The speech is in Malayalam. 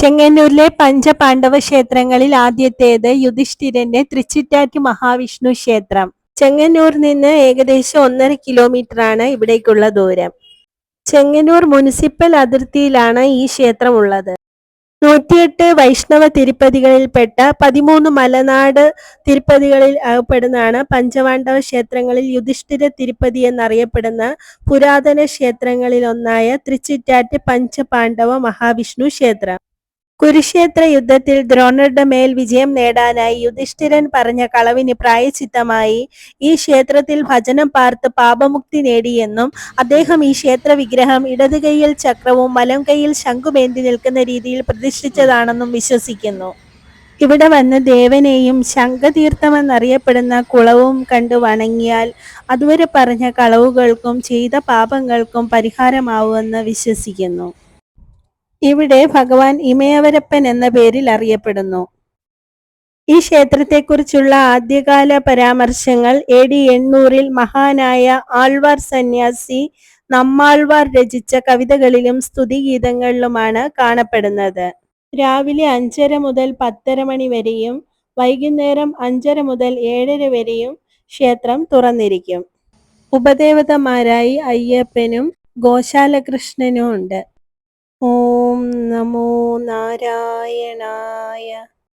ചെങ്ങന്നൂരിലെ പഞ്ചപാണ്ഡവ ക്ഷേത്രങ്ങളിൽ ആദ്യത്തേത് യുധിഷ്ഠിരന്റെ തൃച്ചിറ്റാറ്റ് മഹാവിഷ്ണു ക്ഷേത്രം. ചെങ്ങന്നൂർ നിന്ന് ഏകദേശം 1.5 കിലോമീറ്ററാണ് ഇവിടേക്കുള്ള ദൂരം. ചെങ്ങന്നൂർ മുനിസിപ്പൽ അതിർത്തിയിലാണ് ഈ ക്ഷേത്രം ഉള്ളത്. 108 വൈഷ്ണവ തിരുപ്പതികളിൽപ്പെട്ട 13 മലനാട് തിരുപ്പതികളിൽ അകപ്പെടുന്നതാണ് പഞ്ചപാണ്ഡവ ക്ഷേത്രങ്ങളിൽ യുധിഷ്ഠിര തിരുപ്പതി എന്നറിയപ്പെടുന്ന പുരാതന ക്ഷേത്രങ്ങളിലൊന്നായ തൃച്ചിറ്റാറ്റ് പഞ്ചപാണ്ഡവ മഹാവിഷ്ണു ക്ഷേത്രം. കുരുക്ഷേത്ര യുദ്ധത്തിൽ ദ്രോണരുടെ മേൽ വിജയം നേടാനായി യുധിഷ്ഠിരൻ പറഞ്ഞ കളവിന് പ്രായശ്ചിത്തമായി ഈ ക്ഷേത്രത്തിൽ ഭജനം പാർത്ത് പാപമുക്തി നേടിയെന്നും അദ്ദേഹം ഈ ക്ഷേത്ര വിഗ്രഹം ഇടതുകൈയിൽ ചക്രവും വലം കൈയിൽ ശംഖുമേന്തി നിൽക്കുന്ന രീതിയിൽ പ്രതിഷ്ഠിച്ചതാണെന്നും വിശ്വസിക്കുന്നു. ഇവിടെ വന്ന് ദേവനെയും ശംഖതീർത്ഥമെന്നറിയപ്പെടുന്ന കുളവും കണ്ട് വണങ്ങിയാൽ അതുവരെ പറഞ്ഞ കളവുകൾക്കും ചെയ്ത പാപങ്ങൾക്കും പരിഹാരമാവുമെന്ന് വിശ്വസിക്കുന്നു. ഇവിടെ ഭഗവാൻ ഇമയവരപ്പൻ എന്ന പേരിൽ അറിയപ്പെടുന്നു. ഈ ക്ഷേത്രത്തെക്കുറിച്ചുള്ള ആദ്യകാല പരാമർശങ്ങൾ AD 800 മഹാനായ ആൾവാർ സന്യാസി നമ്മാൾവാർ രചിച്ച കവിതകളിലും സ്തുതിഗീതങ്ങളിലുമാണ് കാണപ്പെടുന്നത്. രാവിലെ 5:30 മുതൽ 10:30 മണി വരെയും വൈകുന്നേരം 5:30 മുതൽ 7:30 വരെയും ക്ഷേത്രം തുറന്നിരിക്കും. ഉപദേവതമാരായി അയ്യപ്പനും ഗോശാലകൃഷ്ണനും ഉണ്ട്. ഓം നമോ നാരായണായ.